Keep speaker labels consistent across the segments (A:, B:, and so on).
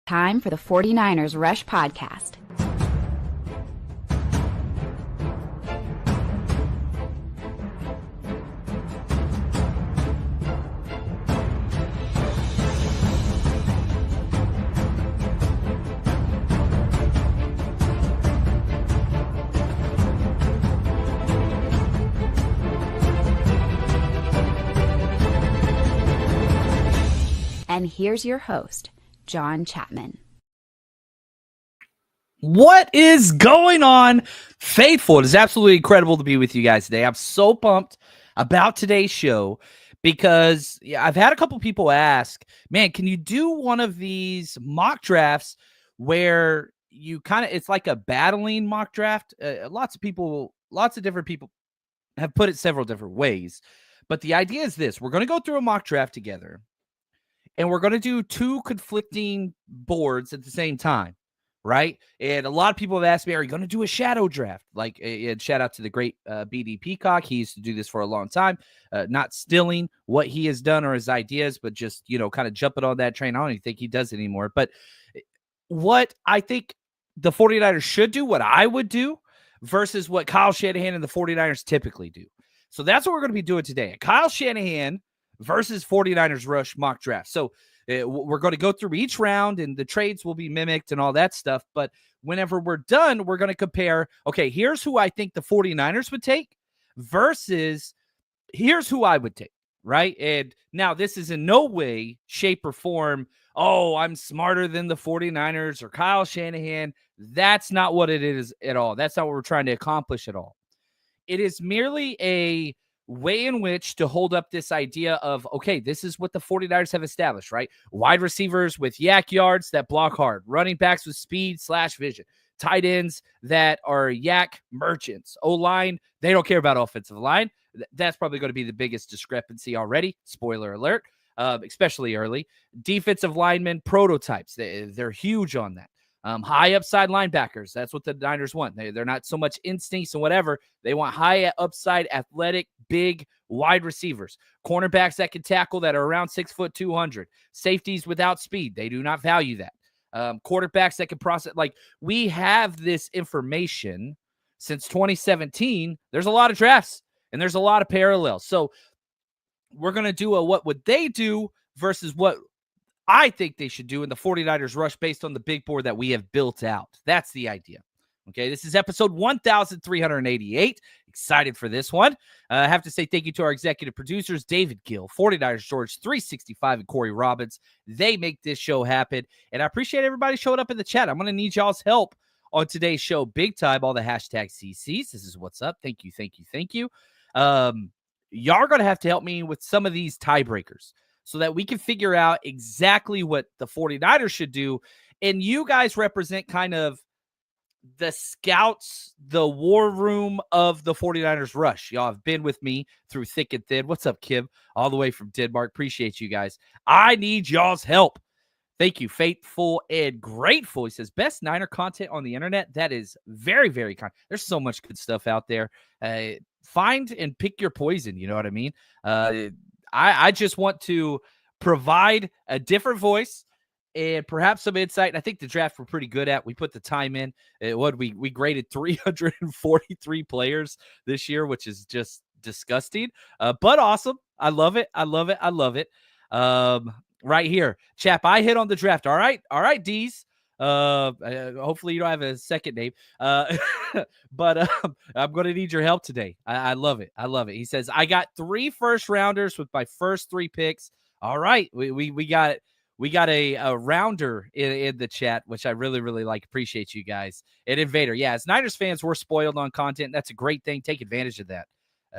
A: Time for the 49ers Rush Podcast. And here's your host, John Chapman.
B: What is going on, faithful? It is absolutely incredible to be with you guys today. I'm so pumped about today's show because I've had a couple people ask, man, can you do one of these mock drafts where you kind of, it's like a battling mock draft? Lots of different people have put it several different ways. But the idea is this: we're going to go through a mock draft together, and we're going to do two conflicting boards at the same time, right? And a lot of people have asked me, are you going to do a shadow draft? Like, and shout out to the great BD Peacock. He used to do this for a long time, not stealing what he has done or his ideas, but just, kind of jumping on that train. I don't even think he does it anymore. But what I think the 49ers should do, what I would do, versus what Kyle Shanahan and the 49ers typically do. So that's what we're going to be doing today. Kyle Shanahan versus 49ers Rush mock draft. So we're going to go through each round, and the trades will be mimicked and all that stuff. But whenever we're done, we're going to compare, okay, here's who I think the 49ers would take versus here's who I would take, right? And now this is in no way, shape, or form, oh, I'm smarter than the 49ers or Kyle Shanahan. That's not what it is at all. That's not what we're trying to accomplish at all. It is merely a way in which to hold up this idea of, okay, this is what the 49ers have established, right? Wide receivers with yak yards that block hard, running backs with speed / vision, tight ends that are yak merchants, O-line, they don't care about offensive line. That's probably going to be the biggest discrepancy already. Spoiler alert, especially early. Defensive linemen prototypes, they're huge on that. High upside linebackers. That's what the Niners want. They're not so much instincts and whatever. They want high upside, athletic, big wide receivers. Cornerbacks that can tackle that are around 6 foot 200. Safeties without speed. They do not value that. Quarterbacks that can process. Like, we have this information since 2017. There's a lot of drafts and there's a lot of parallels. So we're going to do a what would they do versus what I think they should do in the 49ers Rush based on the big board that we have built out. That's the idea. Okay, this is episode 1388. Excited for this one. I have to say thank you to our executive producers, David Gill, 49ers George 365, and Corey Robbins. They make this show happen, and I appreciate everybody showing up in the chat. I'm going to need y'all's help on today's show big time. All the hashtag CCs. This is what's up. Thank you, thank you, thank you. Y'all are going to have to help me with some of these tiebreakers, so that we can figure out exactly what the 49ers should do. And you guys represent kind of the scouts, the war room of the 49ers Rush. Y'all have been with me through thick and thin. What's up, Kim? All the way from Denmark. Appreciate you guys. I need y'all's help. Thank you, faithful and grateful. He says, best Niner content on the internet. That is very, very kind. There's so much good stuff out there. Find and pick your poison. You know what I mean? I just want to provide a different voice and perhaps some insight. And I think the draft we're pretty good at. We put the time in. We graded 343 players this year, which is just disgusting, but awesome. I love it. I love it. I love it. Right here, Chap, I hit on the draft. All right, D's. Hopefully you don't have a second name, but I'm going to need your help today. I love it. I love it. He says, I got 3 first rounders with my first 3 picks. All right. We got it. We got a rounder in the chat, which I really, really like. Appreciate you guys. And Invader. Yeah. As Niners fans, we're spoiled on content. That's a great thing. Take advantage of that.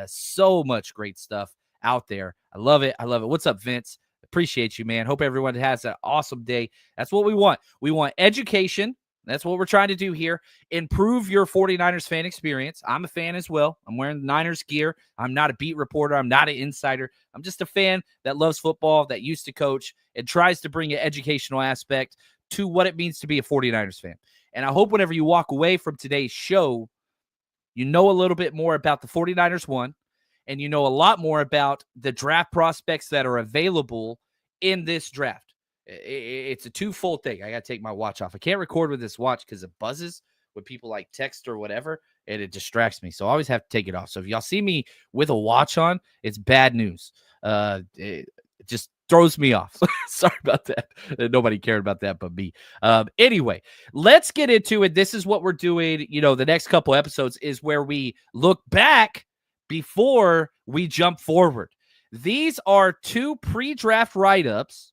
B: So much great stuff out there. I love it. I love it. What's up, Vince? Appreciate you, man. Hope everyone has an awesome day. That's what we want. We want education. That's what we're trying to do here. Improve your 49ers fan experience. I'm a fan as well. I'm wearing the Niners gear. I'm not a beat reporter. I'm not an insider. I'm just a fan that loves football, that used to coach, and tries to bring an educational aspect to what it means to be a 49ers fan. And I hope whenever you walk away from today's show, you know a little bit more about the 49ers, one, and you know a lot more about the draft prospects that are available in this draft. It's a twofold thing. I got to take my watch off. I can't record with this watch because it buzzes when people like text or whatever, and it distracts me. So I always have to take it off. So if y'all see me with a watch on, it's bad news. It just throws me off. Sorry about that. Nobody cared about that but me. Anyway, let's get into it. This is what we're doing. The next couple episodes is where we look back before we jump forward. These are 2 pre-draft write-ups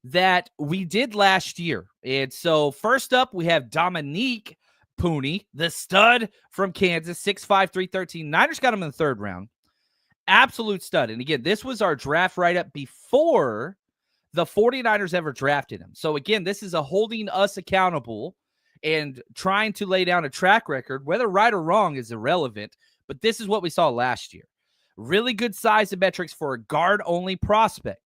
B: that we did last year. And so first up, we have Dominique Pooney, the stud from Kansas, 6'5", 313. Niners got him in the 3rd round. Absolute stud. And again, this was our draft write-up before the 49ers ever drafted him. So again, this is a holding us accountable and trying to lay down a track record. Whether right or wrong is irrelevant, but this is what we saw last year. Really good size and metrics for a guard-only prospect.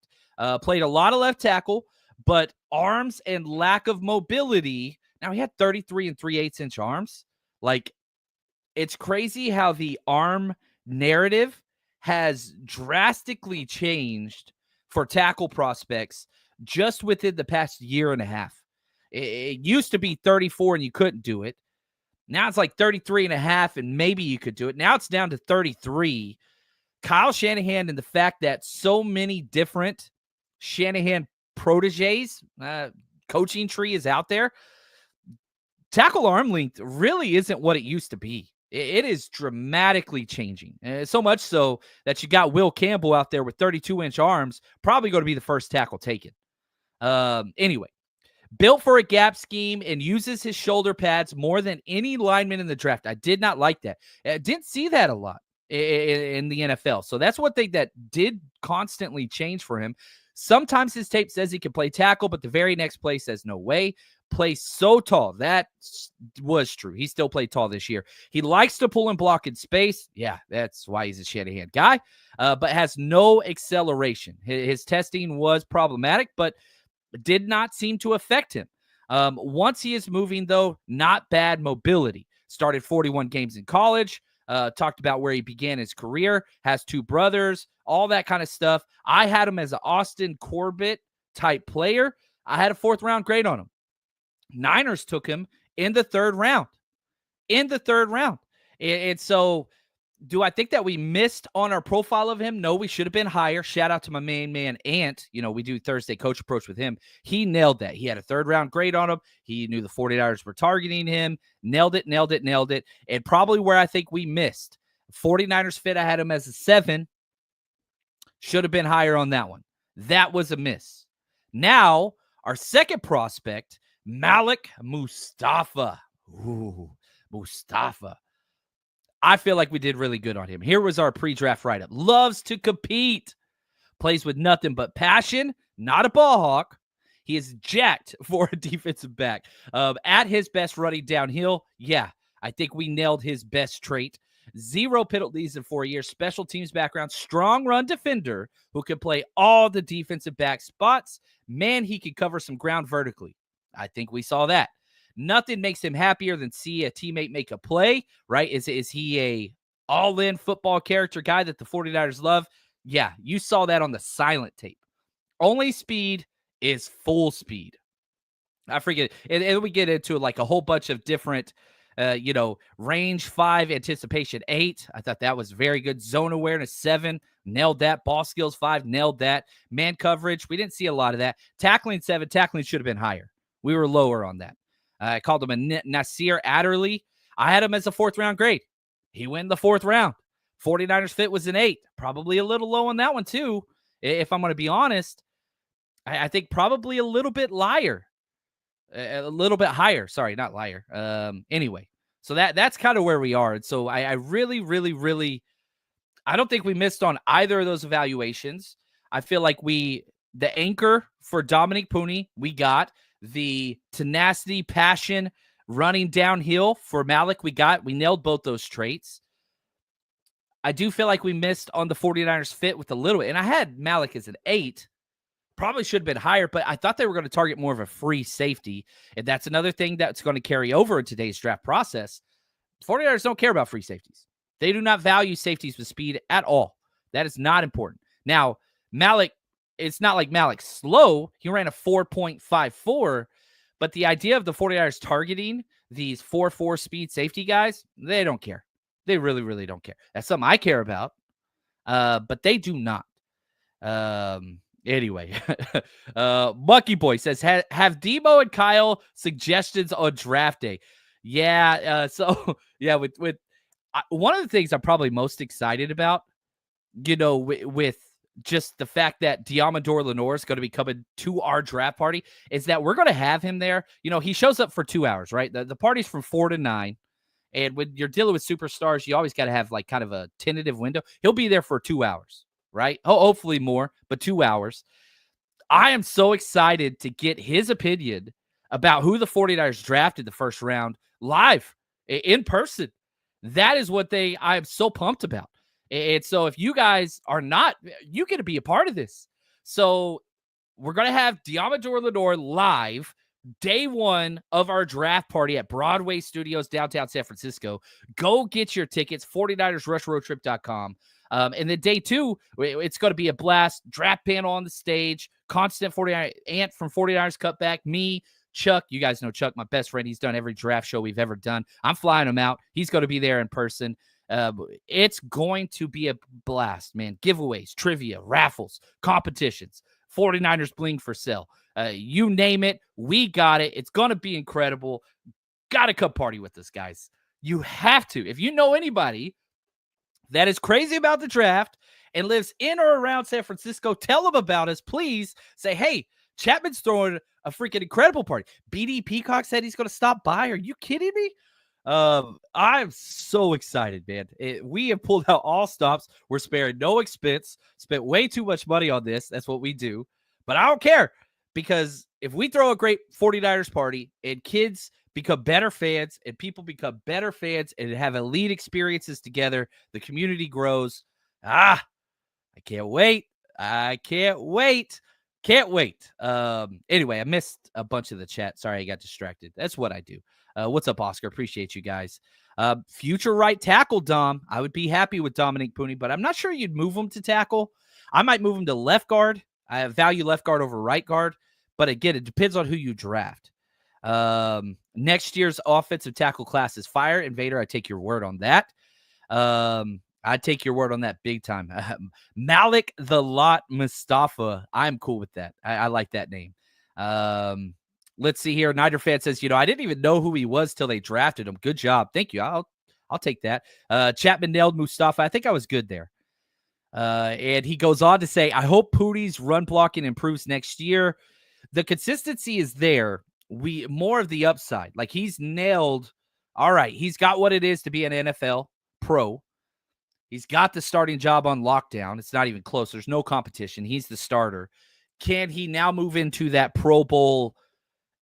B: Played a lot of left tackle, but arms and lack of mobility. Now, he had 33 and 3/8-inch arms. Like, it's crazy how the arm narrative has drastically changed for tackle prospects just within the past year and a half. It used to be 34 and you couldn't do it. Now it's like 33 and a half and maybe you could do it. Now it's down to 33. Kyle Shanahan and the fact that so many different Shanahan proteges, coaching tree is out there. Tackle arm length really isn't what it used to be. It is dramatically changing. So much so that you got Will Campbell out there with 32-inch arms, probably going to be the first tackle taken. Anyway, built for a gap scheme and uses his shoulder pads more than any lineman in the draft. I did not like that. I didn't see that a lot in the NFL. So that's one thing that did constantly change for him. Sometimes his tape says he can play tackle, but the very next play says no way. Plays so tall. That was true. He still played tall this year. He likes to pull and block in space. Yeah, that's why he's a Shanahan guy, but has no acceleration. His testing was problematic, but did not seem to affect him. Once he is moving, though, not bad mobility. Started 41 games in college. Talked about where he began his career, has 2 brothers, all that kind of stuff. I had him as an Austin Corbett type player. I had a 4th round grade on him. Niners took him in the 3rd round. And so do I think that we missed on our profile of him? No, we should have been higher. Shout out to my main man, Ant. We do Thursday Coach Approach with him. He nailed that. He had a 3rd round grade on him. He knew the 49ers were targeting him. Nailed it. And probably where I think we missed. 49ers fit, I had him as a 7. Should have been higher on that one. That was a miss. Now, our second prospect, Malik Mustafa. Ooh, Mustafa. I feel like we did really good on him. Here was our pre-draft write-up. Loves to compete. Plays with nothing but passion. Not a ball hawk. He is jacked for a defensive back. At his best running downhill, yeah, I think we nailed his best trait. 0 penalties in 4 years. Special teams background. Strong run defender who can play all the defensive back spots. Man, he can cover some ground vertically. I think we saw that. Nothing makes him happier than see a teammate make a play, right? Is he a all-in football character guy that the 49ers love? Yeah, you saw that on the silent tape. Only speed is full speed. I forget. And we get into like a whole bunch of different, range 5, anticipation 8. I thought that was very good. Zone awareness 7, nailed that. Ball skills 5, nailed that. Man coverage, we didn't see a lot of that. Tackling 7, tackling should have been higher. We were lower on that. I called him a Nasir Adderley. I had him as a 4th round grade. He went in the 4th round. 49ers fit was an 8. Probably a little low on that one too. If I'm going to be honest, I think probably a little bit higher. Sorry, not liar. Anyway, so that's kind of where we are. And so I really, really, really, I don't think we missed on either of those evaluations. I feel like the anchor for Dominique Pooney, we got. The tenacity, passion, running downhill for Malik, we nailed both those traits. I do feel like we missed on the 49ers fit with a little, and I had Malik as an 8. Probably should have been higher, but I thought they were going to target more of a free safety, and that's another thing that's going to carry over in today's draft process. 49ers don't care about free safeties. They do not value safeties with speed at all. That is not important. Now, Malik it's not like Malik's slow. He ran a 4.54, but the idea of the 49ers targeting these 4.4 speed safety guys, they don't care. They really, really don't care. That's something I care about, but they do not. Anyway, Mucky Boy says, have Debo and Kyle suggestions on draft day? Yeah. So yeah, with one of the things I'm probably most excited about, with just the fact that Diamador Lenore is going to be coming to our draft party, is that we're going to have him there. He shows up for 2 hours, right? The party's from 4 to 9. And when you're dealing with superstars, you always got to have like kind of a tentative window. He'll be there for 2 hours, right? Hopefully more, but 2 hours. I am so excited to get his opinion about who the 49ers drafted the first round live in person. That is what I'm so pumped about. And so if you guys are not, you get to be a part of this. So we're going to have Diamador Lenore live day one of our draft party at Broadway Studios, downtown San Francisco. Go get your tickets, 49ersrushroadtrip.com. And then day two, it's going to be a blast. Draft panel on the stage, constant 49 Ant from 49ers Cutback, me, Chuck. You guys know Chuck, my best friend. He's done every draft show we've ever done. I'm flying him out. He's going to be there in person. It's going to be a blast, man. Giveaways, trivia, raffles, competitions, 49ers bling for sale. You name it, we got it. It's going to be incredible. Got to come party with us, guys. You have to. If you know anybody that is crazy about the draft and lives in or around San Francisco, tell them about us. Please say, hey, Chapman's throwing a freaking incredible party. BD Peacock said he's going to stop by. Are you kidding me? I'm so excited, man. We have pulled out all stops. We're sparing no expense. Spent way too much money on this. That's what we do. But I don't care, because if we throw a great 49ers party and kids become better fans and people become better fans and have elite experiences together, the community grows. I can't wait. Can't wait. Anyway, I missed a bunch of the chat. Sorry, I got distracted. That's what I do. What's up, Oscar? Appreciate you guys. Future right tackle, Dom. I would be happy with Dominic Pooney, but I'm not sure you'd move him to tackle. I might move him to left guard. I value left guard over right guard, but again, it depends on who you draft. Next year's offensive tackle class is fire. Invader, I take your word on that. I take your word on that big time. Malik the Lot Mustafa. I'm cool with that. I like that name. Let's see here. Nider fan says, I didn't even know who he was till they drafted him. Good job. Thank you. I'll take that. Chapman nailed Mustafa. I think I was good there. And he goes on to say, I hope Pootie's run blocking improves next year. The consistency is there. More of the upside. Like, he's nailed. All right. He's got what it is to be an NFL pro. He's got the starting job on lockdown. It's not even close. There's no competition. He's the starter. Can he now move into that Pro Bowl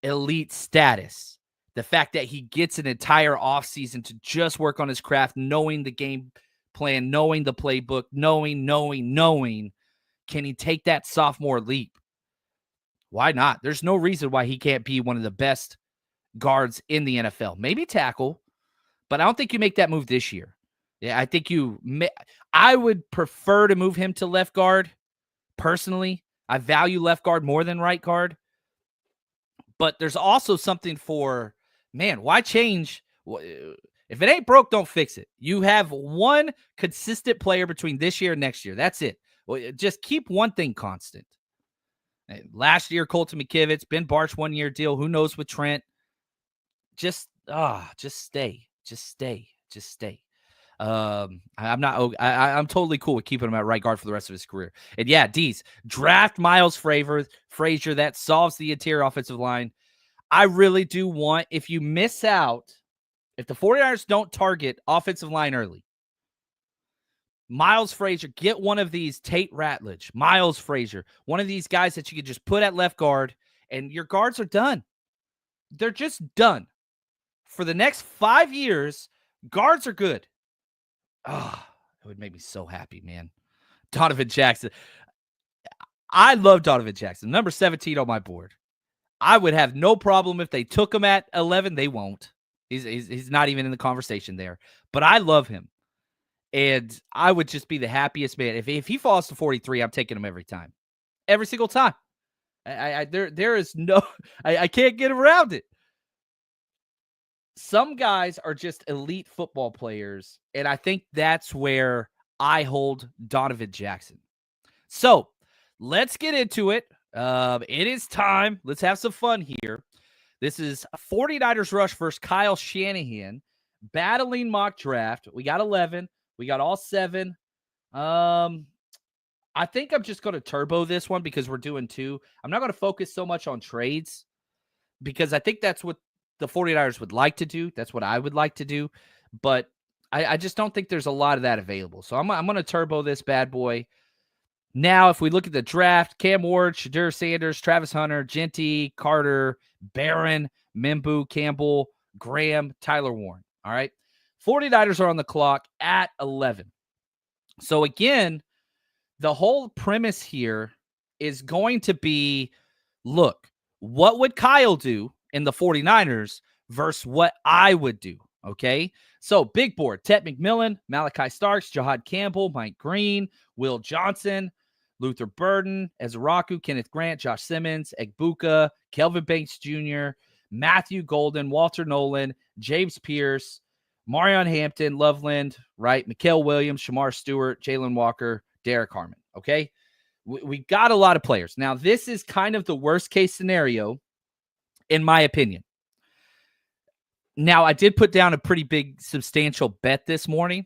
B: elite status? The fact that he gets an entire offseason to just work on his craft, knowing the game plan, knowing the playbook, knowing. Can he take that sophomore leap? Why not? There's no reason why he can't be one of the best guards in the NFL. Maybe tackle, but I don't think you make that move this year. Yeah, I think I would prefer to move him to left guard. Personally, I value left guard more than right guard. But there's also something for, man, why change? If it ain't broke, don't fix it. You have one consistent player between this year and next year. That's it. Just keep one thing constant. Last year, Colton McKivitz, Ben Barch 1-year deal. Who knows with Trent? Just stay. I'm totally cool with keeping him at right guard for the rest of his career. And yeah, D's draft Miles Frazier. That solves the interior offensive line. I really do want, if you miss out, if the 49ers don't target offensive line early, Miles Frazier, get one of these Tate Ratledge, Miles Frazier, one of these guys that you could just put at left guard, and your guards are done. They're just done. For the next 5 years, guards are good. It would make me so happy, man. Donovan Jackson. I love Donovan Jackson, number 17 on my board. I would have no problem if they took him at 11. They won't. He's not even in the conversation there. But I love him. And I would just be the happiest man. If he falls to 43, I'm taking him every time. every single time. There is no, I can't get around it. Some guys are just elite football players, and I think that's where I hold Donovan Jackson. So let's get into it. It is time. Let's have some fun here. This is 49ers Rush versus Kyle Shanahan, battling mock draft. We got 11. We got all 7. I think I'm just going to turbo this one because we're doing 2. I'm not going to focus so much on trades because I think that's what the 49ers would like to do. That's what I would like to do. But I just don't think there's a lot of that available. So I'm going to turbo this bad boy. Now, if we look at the draft, Cam Ward, Shadur Sanders, Travis Hunter, Genty, Carter, Barron, Mimbu, Campbell, Graham, Tyler Warren. All right. 49ers are on the clock at 11. So again, the whole premise here is going to be, look, what would Kyle do in the 49ers versus what I would do? Okay. So big board, Ted McMillan, Malachi Starks, Jahad Campbell, Mike Green, Will Johnson, Luther Burden, Ezraku, Kenneth Grant, Josh Simmons, Egbuka, Kelvin Banks Jr., Matthew Golden, Walter Nolan, James Pierce, Marion Hampton, Loveland, right? Mikael Williams, Shamar Stewart, Jalen Walker, Derek Harmon. Okay. We got a lot of players. Now, this is kind of the worst case scenario, in my opinion. Now, I did put down a pretty big, substantial bet this morning.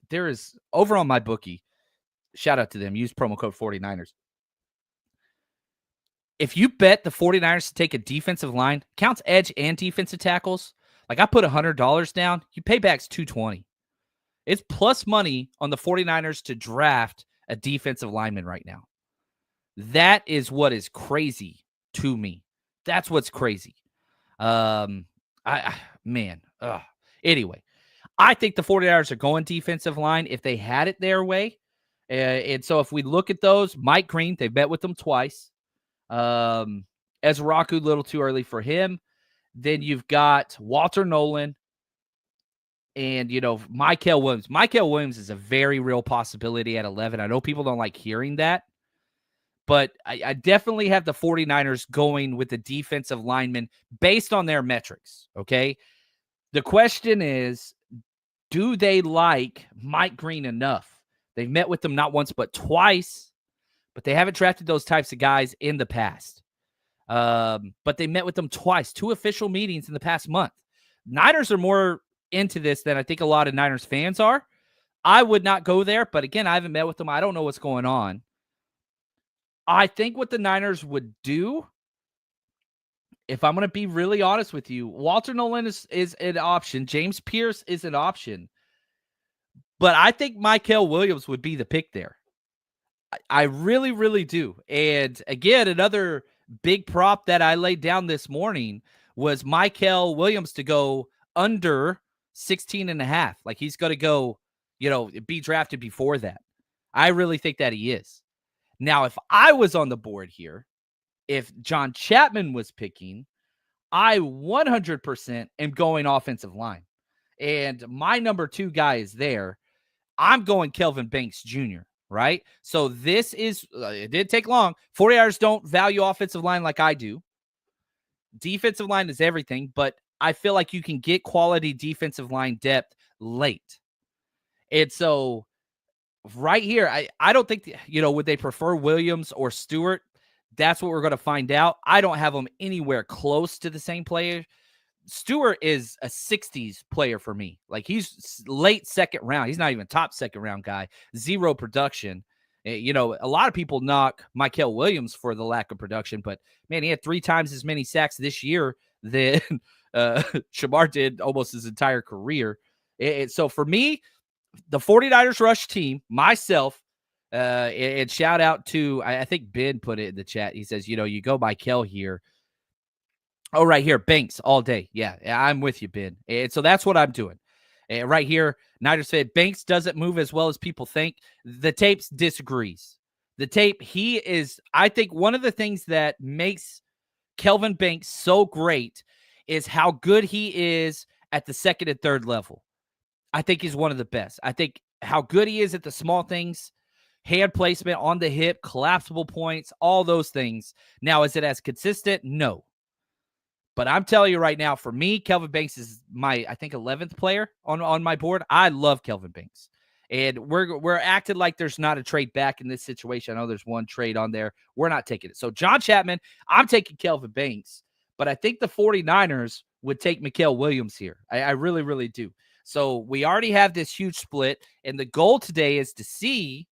B: There is, over on my bookie, shout out to them, use promo code 49ers. If you bet the 49ers to take a defensive line, counts edge and defensive tackles, like I put $100 down, you pay back's $220. It's plus money on the 49ers to draft a defensive lineman right now. That is what is crazy to me. That's what's crazy. Anyway, I think the 49ers are going defensive line if they had it their way. And so if we look at those, Mike Green, they met with them twice. Ezraku, a little too early for him. Then you've got Walter Nolan and, Mikael Williams. Mikael Williams is a very real possibility at 11. I know people don't like hearing that, but I definitely have the 49ers going with the defensive lineman based on their metrics, okay? The question is, do they like Mike Green enough? They've met with them not once but twice, but they haven't drafted those types of guys in the past. But they met with them twice, 2 official meetings in the past month. Niners are more into this than I think a lot of Niners fans are. I would not go there, but again, I haven't met with them. I don't know what's going on. I think what the Niners would do, if I'm going to be really honest with you, Walter Nolan is an option. James Pierce is an option. But I think Mikael Williams would be the pick there. I really, really do. And again, another big prop that I laid down this morning was Mikael Williams to go under 16.5. Like he's going to go, be drafted before that. I really think that he is. Now, if I was on the board here, if John Chapman was picking, I 100% am going offensive line. And my number 2 guy is there. I'm going Kelvin Banks Jr., right? So this is, it didn't take long. 49ers don't value offensive line like I do. Defensive line is everything, but I feel like you can get quality defensive line depth late. And so right here, I don't think, would they prefer Williams or Stewart? That's what we're going to find out. I don't have them anywhere close to the same player. Stewart is a 60s player for me. Like he's late second round. He's not even top second round guy. 0 production. A lot of people knock Mikael Williams for the lack of production, but man, he had 3 times as many sacks this year than Shamar did almost his entire career. So for me, the 49ers rush team, myself, and shout out to, I think Ben put it in the chat. He says, you go Mikael here. Oh, right here, Banks all day. Yeah, I'm with you, Ben. And so that's what I'm doing. And right here, Niners said Banks doesn't move as well as people think. The tape disagrees. The tape, I think one of the things that makes Kelvin Banks so great is how good he is at the second and third level. I think he's one of the best. I think how good he is at the small things. hand placement on the hip, collapsible points, all those things. Now, is it as consistent? No. But I'm telling you right now, for me, Kelvin Banks is my, I think, 11th player on my board. I love Kelvin Banks. And we're acting like there's not a trade back in this situation. I know there's one trade on there. We're not taking it. So John Chapman, I'm taking Kelvin Banks. But I think the 49ers would take Mikael Williams here. I really, really do. So we already have this huge split. And the goal today is to see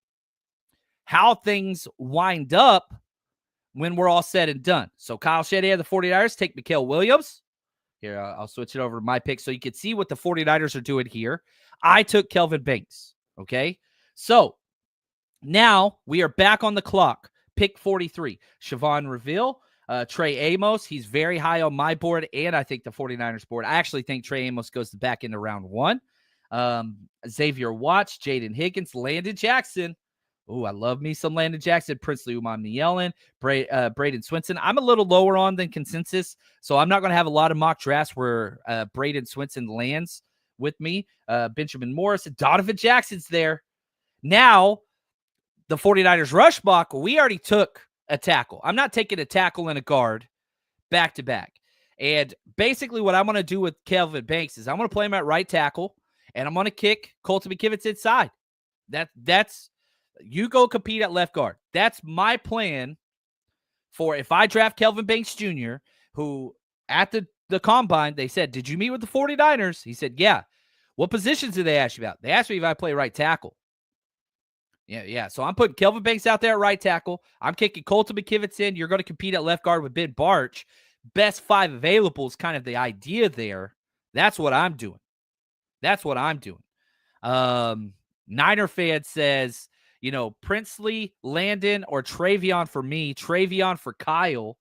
B: how things wind up when we're all said and done. So Kyle Shanahan, the 49ers, take Mikael Williams. Here, I'll switch it over to my pick so you can see what the 49ers are doing here. I took Kelvin Banks, okay? So now we are back on the clock. Pick 43, Siobhan Reveal, Trey Amos. He's very high on my board, and I think the 49ers board. I actually think Trey Amos goes back into round 1. Xavier Watts, Jaden Higgins, Landon Jackson. Oh, I love me some Landon Jackson, Princely Umam-Nielen, Braden Swinson. I'm a little lower on than consensus, so I'm not going to have a lot of mock drafts where Braden Swinson lands with me. Benjamin Morrison, Donovan Jackson's there. Now, the 49ers rush block, we already took a tackle. I'm not taking a tackle and a guard back-to-back. And basically what I'm going to do with Kelvin Banks is I'm going to play him at right tackle, and I'm going to kick Colton McKivitz inside. That's you go compete at left guard. That's my plan for if I draft Kelvin Banks Jr., who at the combine, they said, did you meet with the 49ers? He said, yeah. What positions did they ask you about? They asked me if I play right tackle. Yeah. So I'm putting Kelvin Banks out there at right tackle. I'm kicking Colton McKivitz in. You're going to compete at left guard with Ben Barch. Best 5 available is kind of the idea there. That's what I'm doing. Niner fan says, Princely, Landon, or Travion for me. Travion for Kyle.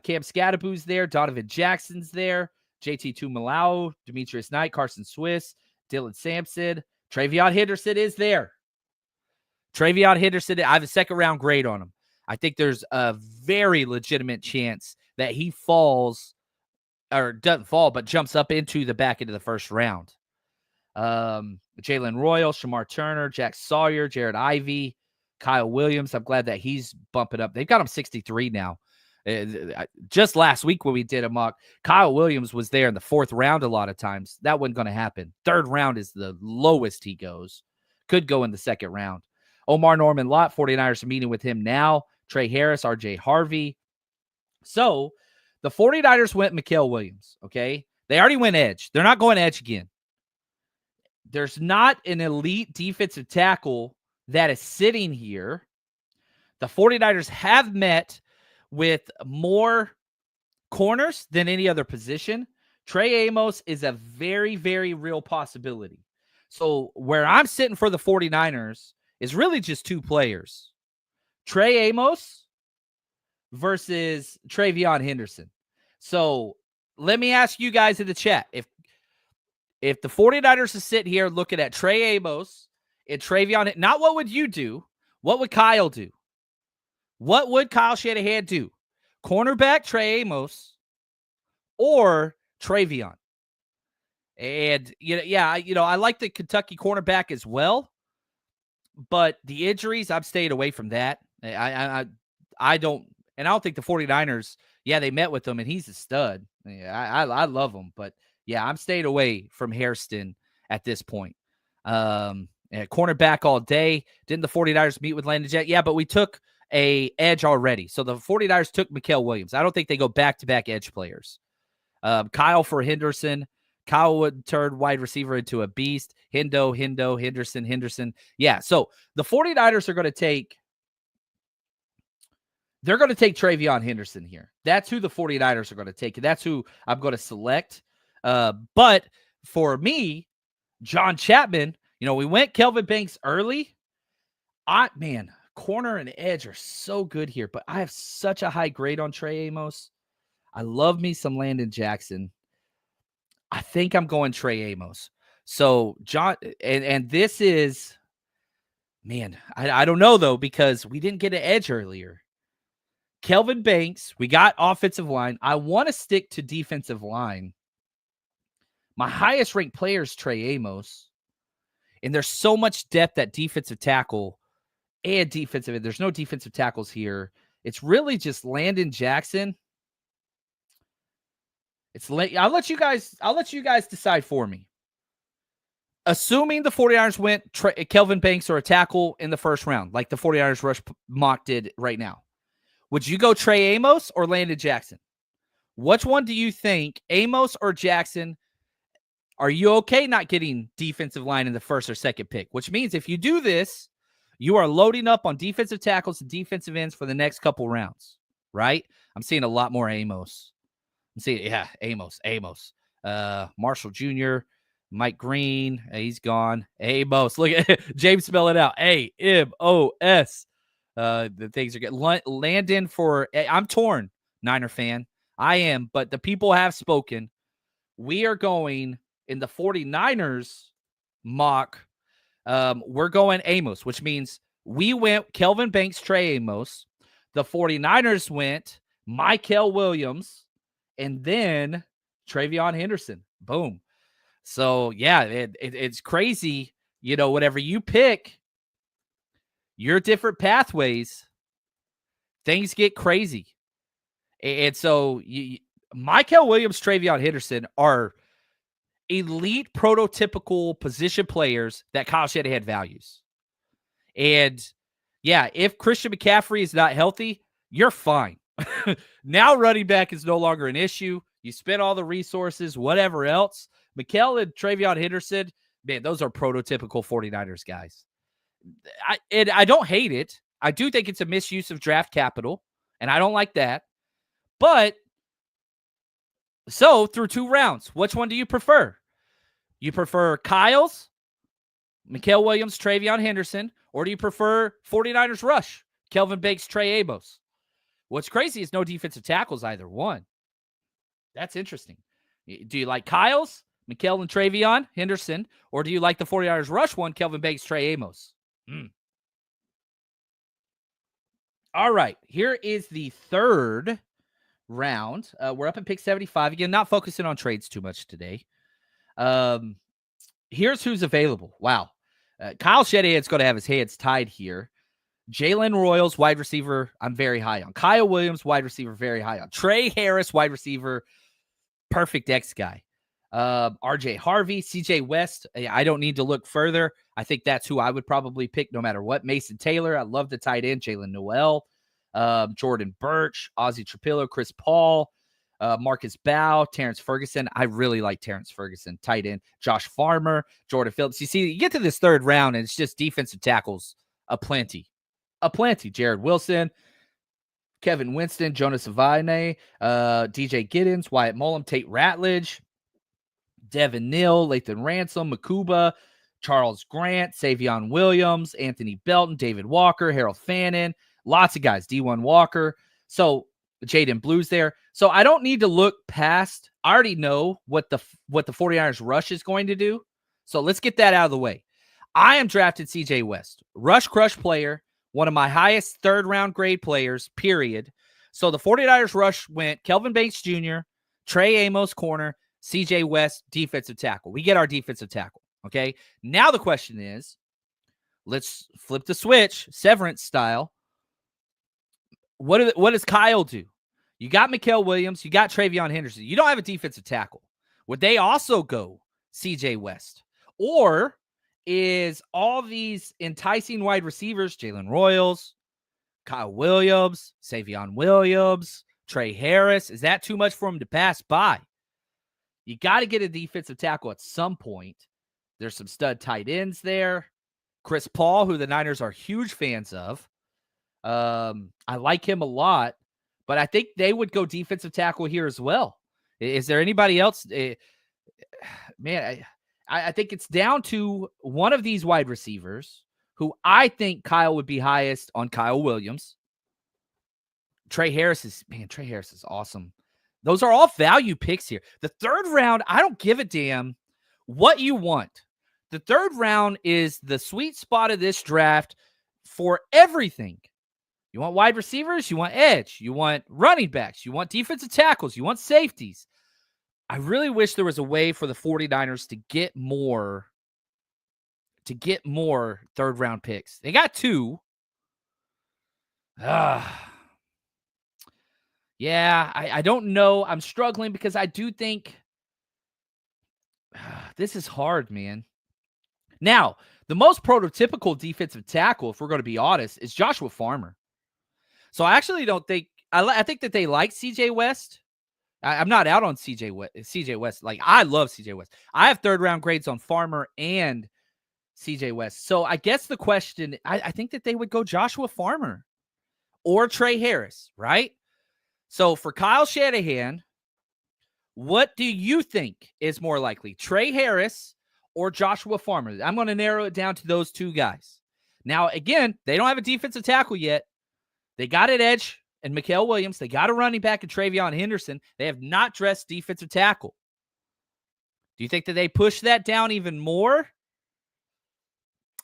B: Cam Scadaboo's there. Donovan Jackson's there. JT Tumalau, Demetrius Knight, Carson Swiss, Dylan Sampson. Travion Henderson is there. Travion Henderson, I have a second-round grade on him. I think there's a very legitimate chance that he falls, or doesn't fall, but jumps up into the back end of the first round. Jalen Royal, Shamar Turner, Jack Sawyer, Jared Ivey, Kyle Williams. I'm glad that he's bumping up. They've got him 63 now. Just last week when we did a mock, Kyle Williams was there in the 4th round a lot of times. That wasn't going to happen. 3rd round is the lowest he goes. Could go in the 2nd round. Omar Norman Lott, 49ers are meeting with him now. Trey Harris, RJ Harvey. So the 49ers went Mikael Williams, okay? They already went edge. They're not going edge again. There's not an elite defensive tackle that is sitting here. The 49ers have met with more corners than any other position. Trey Amos is a very, very real possibility. So where I'm sitting for the 49ers is really just 2 players. Trey Amos versus Travion Henderson. So let me ask you guys in the chat, if the 49ers are sitting here looking at Trey Amos and Travion, not what would you do? What would Kyle do? What would Kyle Shanahan do? Cornerback Trey Amos or Travion? And, I like the Kentucky cornerback as well, but the injuries, I'm staying away from that. I don't think the 49ers, they met with him, and he's a stud. I love him, but I'm staying away from Hairston at this point. Cornerback all day. Didn't the 49ers meet with Landon Jackson? Yeah, but we took a edge already. So the 49ers took Mikael Williams. I don't think they go back-to-back edge players. Kyle for Henderson. Kyle would turn wide receiver into a beast. Henderson. Yeah, so the 49ers are going to take Travion Henderson here. That's who the 49ers are going to take. And that's who I'm going to select. But for me, John Chapman, we went Kelvin Banks early. Corner and edge are so good here, but I have such a high grade on Trey Amos. I love me some Landon Jackson. I think I'm going Trey Amos. So John, and this is, I don't know though, because we didn't get an edge earlier. Kelvin Banks, we got offensive line. I want to stick to defensive line. My highest ranked player is Trey Amos. And there's so much depth at defensive tackle and defensive end. There's no defensive tackles here. It's really just Landon Jackson. It's late. I'll let you guys decide for me. Assuming the 49ers went Kelvin Banks or a tackle in the first round, like the 49ers rush mock did right now, would you go Trey Amos or Landon Jackson? Which one do you think, Amos or Jackson? Are you okay not getting defensive line in the first or second pick? Which means if you do this, you are loading up on defensive tackles and defensive ends for the next couple rounds, right? I'm seeing a lot more Amos. I'm seeing, yeah, Amos. Marshall Jr., Mike Green, he's gone. Amos, look at James, spell it out. A-M-O-S. The things are getting Landon for. I'm torn, Niner fan. I am, but the people have spoken. We are going in the 49ers mock. We're going Amos, which means we went Kelvin Banks, Trey Amos. The 49ers went Mykel Williams, and then Travion Henderson. Boom. So, yeah, it's crazy. You know, whatever you pick, your different pathways, things get crazy. And so, Mykel Williams, Travion Henderson are elite prototypical position players that Kyle Shanahan values. And, yeah, if Christian McCaffrey is not healthy, you're fine. Now running back is no longer an issue. You spent all the resources, whatever else. Mykel and Travion Henderson, man, those are prototypical 49ers guys. I don't hate it. I do think it's a misuse of draft capital, and I don't like that. But, so through 2 rounds, which one do you prefer? You prefer Kyle's, Mykel Williams, Travion Henderson, or do you prefer 49ers rush, Kelvin Banks, Trey Amos? What's crazy is no defensive tackles either one. That's interesting. Do you like Kyle's, Mykel and Travion Henderson, or do you like the 49ers rush one, Kelvin Banks, Trey Amos? All right, here is the third round. We're up at pick 75. Again, not focusing on trades too much today. Here's who's available. Wow. Kyle Shanahan's going to have his hands tied here. Jalen Royals, wide receiver, I'm very high on. Kyle Williams, wide receiver, very high on. Trey Harris, wide receiver, perfect X guy. RJ Harvey, CJ West, I don't need to look further. I think that's who I would probably pick no matter what. Mason Taylor, I love the tight end. Jalen Noel, Jordan Birch, Ozzie Trapillo, Chris Paul, Marcus Bow, Terrence Ferguson. I really like Terrence Ferguson, tight end. Josh Farmer, Jordan Phillips. You see, you get to this third round, and it's just defensive tackles aplenty. Jared Wilson, Kevin Winston, Jonas Avine, DJ Giddens, Wyatt Mullum, Tate Ratledge, Devin Neal, Lathan Ransom, Makuba, Charles Grant, Savion Williams, Anthony Belton, David Walker, Harold Fannin, lots of guys, D1 Walker. So Jaden Blue's there. So I don't need to look past. I already know what the 49ers rush is going to do. So let's get that out of the way. I am drafted CJ West, rush crush player, one of my highest third-round grade players, period. So the 49ers rush went Kelvin Banks Jr., Trey Amos, corner, CJ West, defensive tackle. We get our defensive tackle, okay? Now the question is, let's flip the switch, Severance style. What does Kyle do? You got Mykel Williams. You got Travion Henderson. You don't have a defensive tackle. Would they also go CJ West? Or is all these enticing wide receivers, Jalen Royals, Kyle Williams, Savion Williams, Trey Harris, is that too much for him to pass by? You got to get a defensive tackle at some point. There's some stud tight ends there. Chris Paul, who the Niners are huge fans of. I like him a lot, but I think they would go defensive tackle here as well. Is there anybody else? Man, I think it's down to one of these wide receivers who I think Kyle would be highest on. Kyle Williams. Trey Harris is awesome. Those are all value picks here. The third round, I don't give a damn what you want. The third round is the sweet spot of this draft for everything. You want wide receivers, you want edge, you want running backs, you want defensive tackles, you want safeties. I really wish there was a way for the 49ers to get more third round picks. They got 2. Yeah, I don't know. I'm struggling because I do think this is hard, man. Now, the most prototypical defensive tackle, if we're going to be honest, is Joshua Farmer. So I actually don't think I think that they like CJ West. I'm not out on CJ West. Like, I love CJ West. I have third round grades on Farmer and CJ West. So I guess the question, I think that they would go Joshua Farmer or Trey Harris, right? So for Kyle Shanahan, what do you think is more likely, Trey Harris or Joshua Farmer? I'm going to narrow it down to those two guys. Now, again, they don't have a defensive tackle yet. They got an edge and Mikael Williams. They got a running back in Travion Henderson. They have not dressed defensive tackle. Do you think that they push that down even more?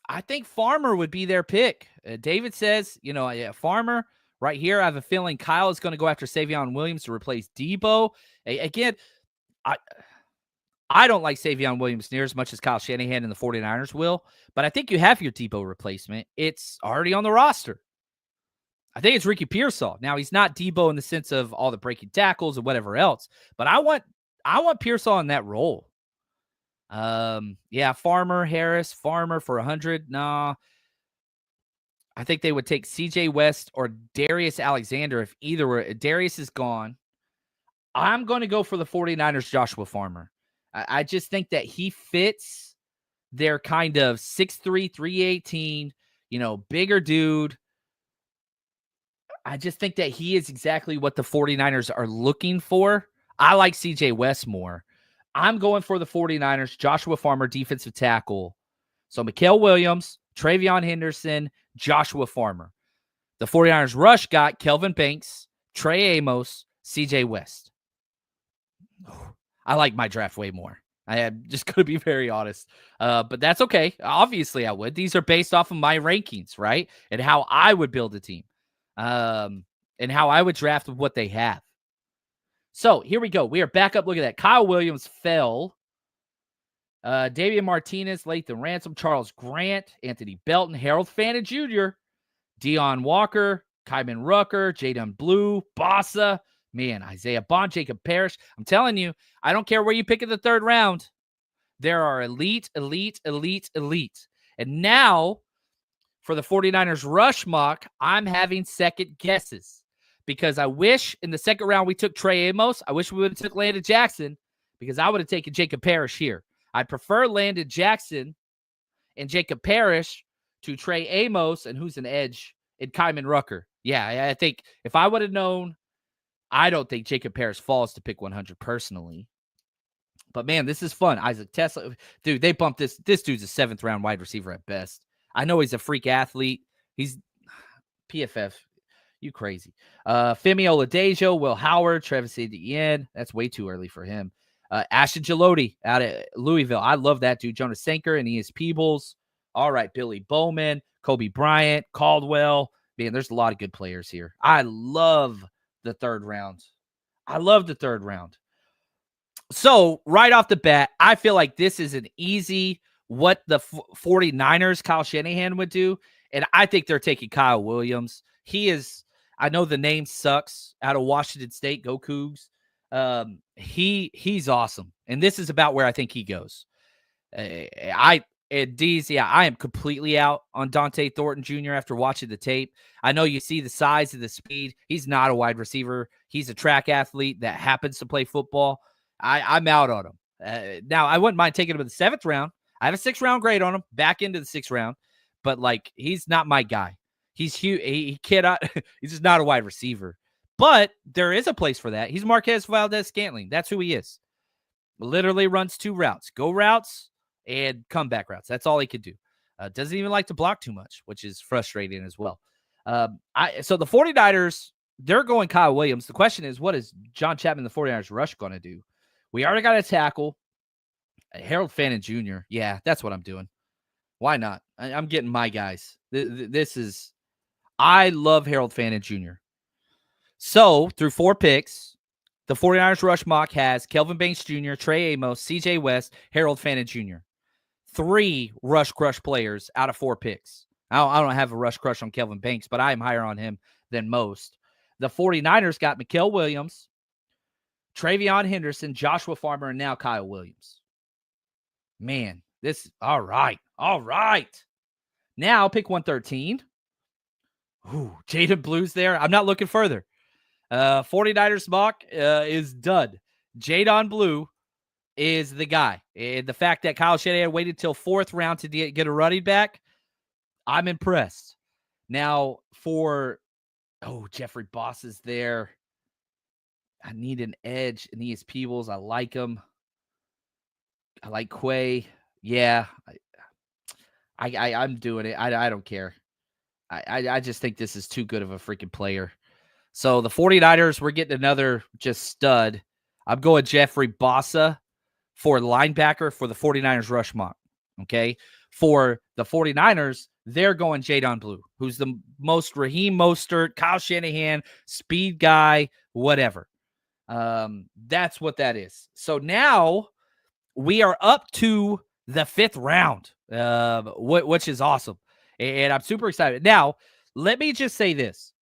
B: I think Farmer would be their pick. David says, Farmer right here. I have a feeling Kyle is going to go after Savion Williams to replace Debo. Again, I don't like Savion Williams near as much as Kyle Shanahan and the 49ers will, but I think you have your Debo replacement. It's already on the roster. I think it's Ricky Pearsall. Now, he's not Debo in the sense of all the breaking tackles and whatever else, but I want Pearsall in that role. Farmer, Harris, Farmer for 100. Nah. I think they would take CJ West or Darius Alexander if either were. Darius is gone. I'm going to go for the 49ers, Joshua Farmer. I just think that he fits their kind of 6'3", 318, bigger dude. I just think that he is exactly what the 49ers are looking for. I like CJ West more. I'm going for the 49ers, Joshua Farmer, defensive tackle. So Mikael Williams, Travion Henderson, Joshua Farmer. The 49ers rush got Kelvin Banks, Trey Amos, CJ West. I like my draft way more. I am just going to be very honest. But that's okay. Obviously, I would. These are based off of my rankings, right? And how I would build a team. And how I would draft with what they have. So here we go. We are back up. Look at that. Kyle Williams fell. Damian Martinez, Lathan Ransom, Charles Grant, Anthony Belton, Harold Fannin Jr., Deion Walker, Kyman Rucker, Jaden Blue, Bossa, man, Isaiah Bond, Jacob Parrish. I'm telling you, I don't care where you pick in the third round. There are elite. And now, for the 49ers rush mock, I'm having second guesses because I wish in the second round we took Trey Amos. I wish we would have took Landon Jackson because I would have taken Jacob Parrish here. I prefer Landon Jackson and Jacob Parrish to Trey Amos and who's an edge in Kyman Rucker. Yeah, I think if I would have known, I don't think Jacob Parrish falls to pick 100 personally. But man, this is fun. Isaac Tesla, dude, they bumped this. This dude's a 7th round wide receiver at best. I know he's a freak athlete. He's PFF. You crazy. Femi Oladejo, Will Howard, Travis Etienne. That's way too early for him. Ashton Gilotti out of Louisville. I love that dude. Jonas Sanker and E.S. Peebles. All right, Billy Bowman, Kobe Bryant, Caldwell. Man, there's a lot of good players here. I love the third round. So right off the bat, I feel like this is an easy what the 49ers, Kyle Shanahan would do. And I think they're taking Kyle Williams. He is, I know the name sucks, out of Washington State. Go Cougs. He's awesome. And this is about where I think he goes. I am completely out on Dante Thornton Jr. after watching the tape. I know you see the size and the speed. He's not a wide receiver. He's a track athlete that happens to play football. I'm out on him. Now, I wouldn't mind taking him in the 7th round. I have a 6th round grade on him, back into the 6th round. But, he's not my guy. He's huge. He cannot. He's just not a wide receiver. But there is a place for that. He's Marquez Valdez-Scantling. That's who he is. Literally runs 2 routes. Go routes and comeback routes. That's all he could do. Doesn't even like to block too much, which is frustrating as well. So the 49ers, they're going Kyle Williams. The question is, what is John Chapman, the 49ers rush, going to do? We already got a tackle. Harold Fannin Jr. Yeah, that's what I'm doing. Why not? I'm getting my guys. I love Harold Fannin Jr. So, through 4 picks, the 49ers rush mock has Kelvin Banks Jr., Trey Amos, CJ West, Harold Fannin Jr. 3 rush crush players out of 4 picks. I don't have a rush crush on Kelvin Banks, but I am higher on him than most. The 49ers got Mikael Williams, Travion Henderson, Joshua Farmer, and now Kyle Williams. Man, all right. All right. Now pick 113. Ooh, Jaden Blue's there. I'm not looking further. 49ers mock is done. Jadon Blue is the guy. And the fact that Kyle Shanahan waited till 4th round to get a running back, I'm impressed. Now Jeffrey Boss is there. I need an edge. Aeneas Peebles, I like him. I like Quay. Yeah, I'm doing it. I don't care. I just think this is too good of a freaking player. So the 49ers, we're getting another just stud. I'm going Jeffrey Bossa for linebacker for the 49ers rush mock. Okay. For the 49ers, they're going Jadon Blue, who's the most Raheem Mostert, Kyle Shanahan, speed guy, whatever. That's what that is. So now we are up to the 5th round, which is awesome. And I'm super excited. Now, let me just say this.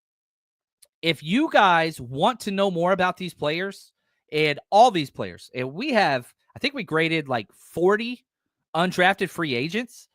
B: If you guys want to know more about these players and all these players, and I think we graded like 40 undrafted free agents.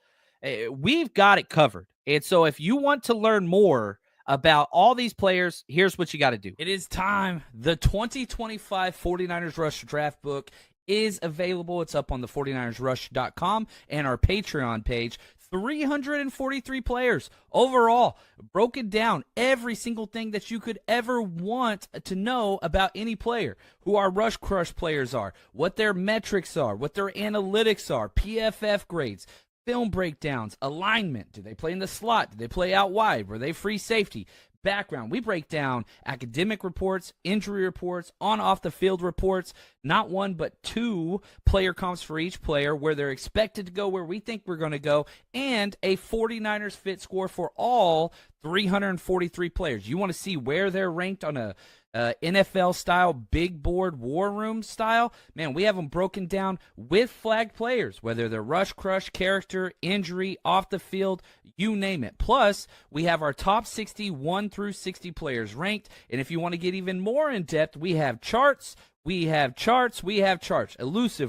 B: We've got it covered. And so if you want to learn more about all these players, here's what you got to do. It is time. The 2025 49ers Rush Draft Book is available. It's up on the 49ersrush.com and our Patreon page. 343 players overall, broken down every single thing that you could ever want to know about any player, who our Rush Crush players are, what their metrics are, what their analytics are, PFF grades, film breakdowns, alignment. Do they play in the slot? Do they play out wide? Were they free safety? Background. We break down academic reports, injury reports, on-off the field reports, not one but 2 player comps for each player, where they're expected to go, where we think we're going to go, and a 49ers fit score for all 343 players. You want to see where they're ranked on a NFL style, big board, war room style? Man, we have them broken down with flag players, whether they're rush, crush, character, injury, off the field, you name it. Plus, we have our top 60, 1 through 60 players ranked. And if you want to get even more in depth, we have charts, elusive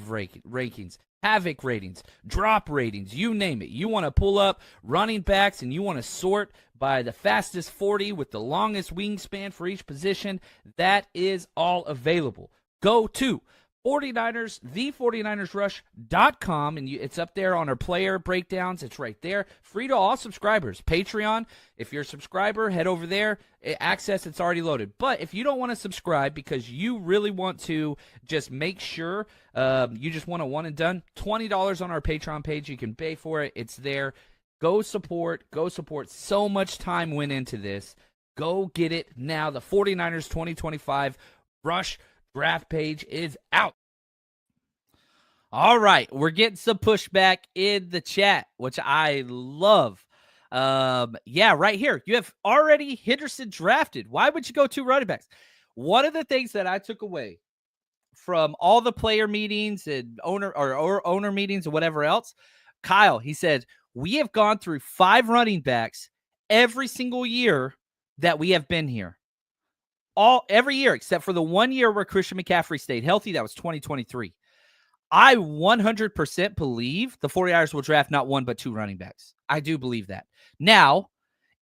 B: rankings, havoc ratings, drop ratings, you name it. You want to pull up running backs and you want to sort by the fastest 40 with the longest wingspan for each position. That is all available. Go to 49ers, the49ersrush.com, and it's up there on our player breakdowns. It's right there. Free to all subscribers. Patreon, if you're a subscriber, head over there. Access, it's already loaded. But if you don't want to subscribe because you really want to just make sure you just want a one and done, $20 on our Patreon page. You can pay for it. It's there. Go support. So much time went into this. Go get it now. The 49ers 2025 Rush Draft page is out. All right, we're getting some pushback in the chat, which I love. Right here. You have already Henderson drafted. Why would you go 2 running backs? One of the things that I took away from all the player meetings and owner meetings and whatever else, Kyle, he said, we have gone through 5 running backs every single year that we have been here. Every year except for the 1 year where Christian McCaffrey stayed healthy. That was 2023. I 100% believe the 49ers will draft not 1 but 2 running backs. I do believe that. Now,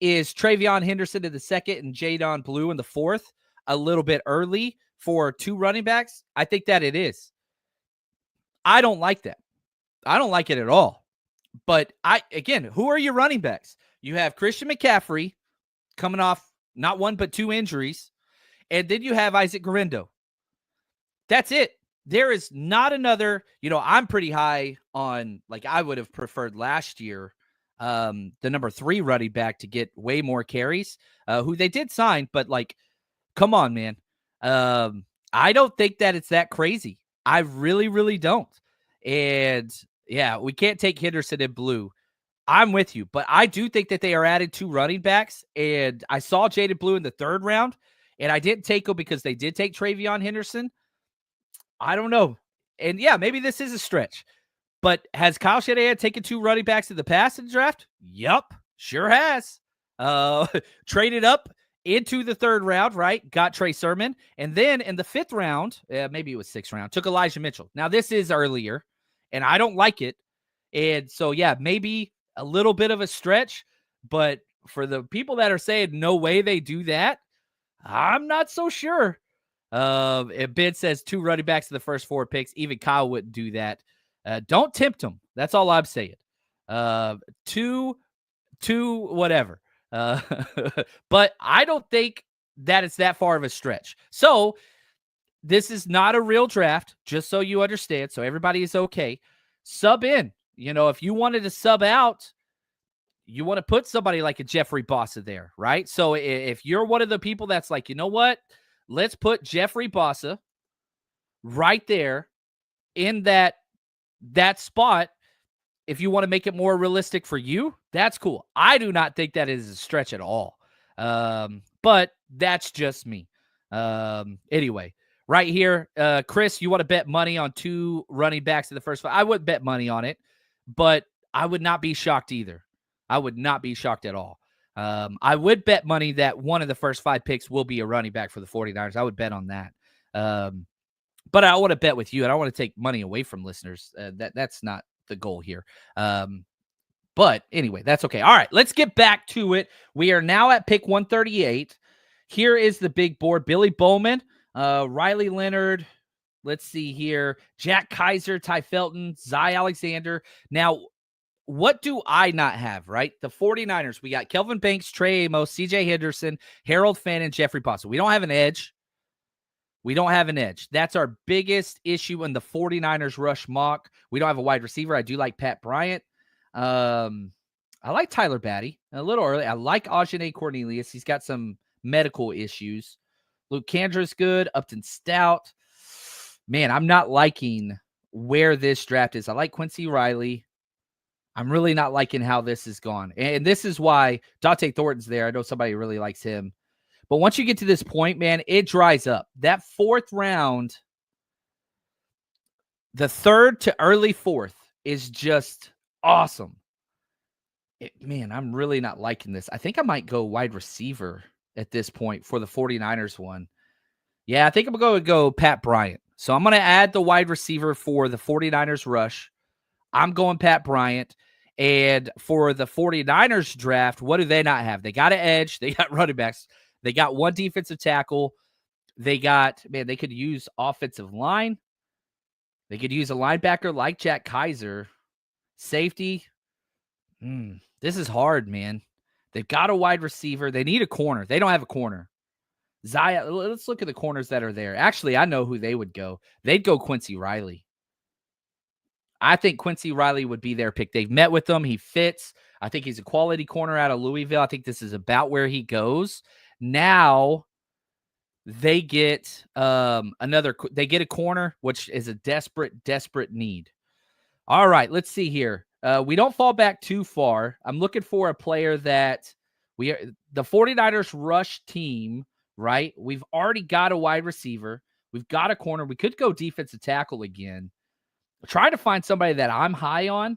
B: is Travion Henderson in the 2nd and Jadon Blue in the 4th a little bit early for 2 running backs? I think that it is. I don't like that. I don't like it at all. But who are your running backs? You have Christian McCaffrey coming off not 1 but 2 injuries. And then you have Isaac Guerrero. That's it. There is not another, I'm pretty high on, like, I would have preferred last year, the number 3 running back to get way more carries, who they did sign, but, like, come on, man. I don't think that it's that crazy. I really, really don't. And, yeah, we can't take Henderson in blue. I'm with you, but I do think that they are adding 2 running backs, and I saw Jadon Blue in the 3rd round, and I didn't take him because they did take Travion Henderson. I don't know. And, yeah, maybe this is a stretch. But has Kyle Shanahan taken 2 running backs in the past in the draft? Yup, sure has. Traded up into the third round, right? Got Trey Sermon. And then in the fifth round, maybe it was sixth round, took Elijah Mitchell. Now, this is earlier, and I don't like it. And so, yeah, maybe a little bit of a stretch. But for the people that are saying no way they do that, I'm not so sure. Ben says 2 running backs in the first 4 picks. Even Kyle wouldn't do that. Don't tempt him. That's all I'm saying. Two, whatever. But I don't think that it's that far of a stretch. So this is not a real draft, just so you understand. So everybody is okay. Sub in. If you wanted to sub out, you want to put somebody like a Jeffrey Bossa there, right? So if you're one of the people that's like, you know what? Let's put Jeffrey Bossa right there in that spot. If you want to make it more realistic for you, that's cool. I do not think that is a stretch at all. But that's just me. Anyway, right here, Chris, you want to bet money on 2 running backs in the first 5? I wouldn't bet money on it, but I would not be shocked either. I would not be shocked at all. I would bet money that one of the first 5 picks will be a running back for the 49ers. I would bet on that. But I want to bet with you. I don't want to take money away from listeners. That's not the goal here. But anyway, that's okay. All right, let's get back to it. We are now at pick 138. Here is the big board. Billy Bowman, Riley Leonard. Let's see here. Jack Kaiser, Ty Felton, Zy Alexander. Now, what do I not have, right? The 49ers, we got Kelvin Banks, Trey Amos, CJ Henderson, Harold Finn, and Jeffrey Bossa. We don't have an edge. That's our biggest issue in the 49ers rush mock. We don't have a wide receiver. I do like Pat Bryant. I like Tyler Batty a little early. I like Ajane Cornelius. He's got some medical issues. Luke Kandra's good. Upton Stout. Man, I'm not liking where this draft is. I like Quincy Riley. I'm really not liking how this has gone. And this is why Dante Thornton's there. I know somebody really likes him. But once you get to this point, man, it dries up. That 4th round, the 3rd to early 4th is just awesome. Man, I'm really not liking this. I think I might go wide receiver at this point for the 49ers one. Yeah, I think I'm going to go Pat Bryant. So I'm going to add the wide receiver for the 49ers rush. I'm going Pat Bryant. And for the 49ers draft, what do they not have? They got an edge. They got running backs. They got 1 defensive tackle. They could use offensive line. They could use a linebacker like Jack Kaiser. Safety. This is hard, man. They've got a wide receiver. They need a corner. They don't have a corner. Zaya, let's look at the corners that are there. Actually, I know who they would go. They'd go Quincy Riley. I think Quincy Riley would be their pick. They've met with him. He fits. I think he's a quality corner out of Louisville. I think this is about where he goes. Now they get they get a corner, which is a desperate need. All right, let's see here. We don't fall back too far. I'm looking for a player that the 49ers rush team, right? We've already got a wide receiver. We've got a corner. We could go defensive tackle again. Trying to find somebody that I'm high on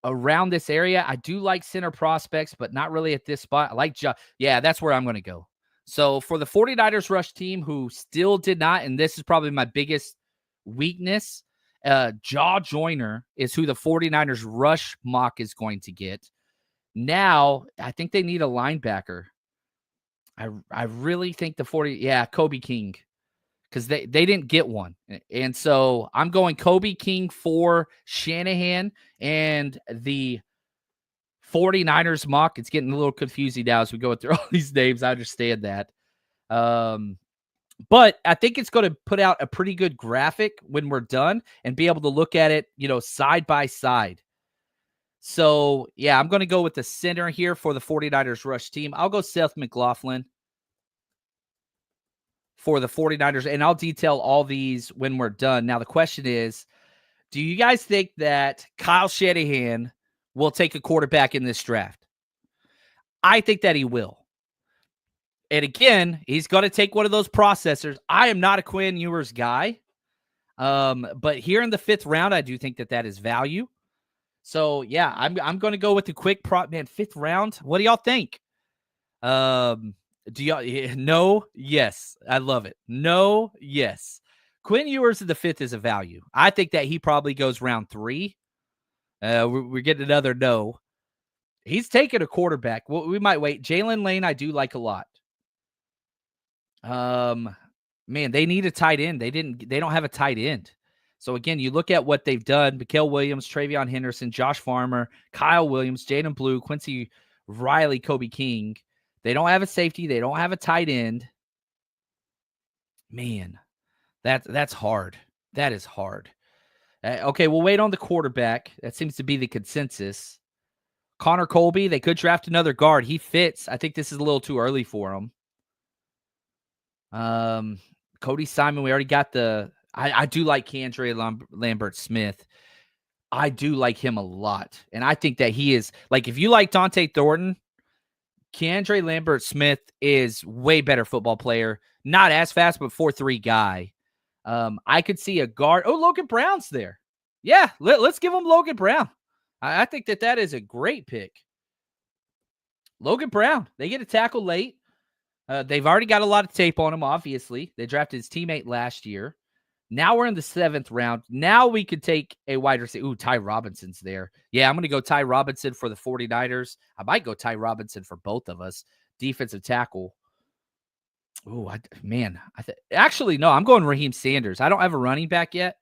B: around this area. I do like center prospects, but not really at this spot. I like that's where I'm going to go. So for the 49ers rush team who still did not, and this is probably my biggest weakness, Jaw Joyner is who the 49ers rush mock is going to get. Now, I think they need a linebacker. I really think Kobe King. Because they didn't get one. And so I'm going Kobe King for Shanahan and the 49ers mock. It's getting a little confusing now as we go through all these names. I understand that. But I think it's going to put out a pretty good graphic when we're done and be able to look at it, side by side. So, yeah, I'm going to go with the center here for the 49ers rush team. I'll go Seth McLaughlin for the 49ers, and I'll detail all these when we're done. Now, the question is, do you guys think that Kyle Shanahan will take a quarterback in this draft? I think that he will. And again, he's going to take one of those processors. I am not a Quinn Ewers guy, but here in the 5th round, I do think that is value. So, yeah, I'm going to go with the quick prop. Man, 5th round, what do y'all think? Do y'all? No, yes. I love it. No, yes. Quinn Ewers in the 5th is a value. I think that he probably goes round 3. We're getting another no. He's taking a quarterback. Well, we might wait. Jalen Lane, I do like a lot. Man, they need a tight end. They don't have a tight end. So again, you look at what they've done: Mikael Williams, Travion Henderson, Josh Farmer, Kyle Williams, Jaden Blue, Quincy Riley, Kobe King. They don't have a safety. They don't have a tight end. Man, that's hard. That is hard. Okay, we'll wait on the quarterback. That seems to be the consensus. Connor Colby, they could draft another guard. He fits. I think this is a little too early for him. Cody Simon, we already got the. I do like Keandre Lambert Smith. I do like him a lot. And I think that he is, like, if you like Dante Thornton, Keandre Lambert Smith is way better football player. Not as fast, but 4.3 guy. I could see a guard. Oh, Logan Brown's there. Yeah, let's give him Logan Brown. I think that is a great pick. Logan Brown. They get a tackle late. They've already got a lot of tape on him, obviously. They drafted his teammate last year. Now we're in the 7th round. Now we could take a wide receiver. Ooh, Ty Robinson's there. Yeah, I'm going to go Ty Robinson for the 49ers. I might go Ty Robinson for both of us. Defensive tackle. Ooh, actually, no, I'm going Raheem Sanders. I don't have a running back yet.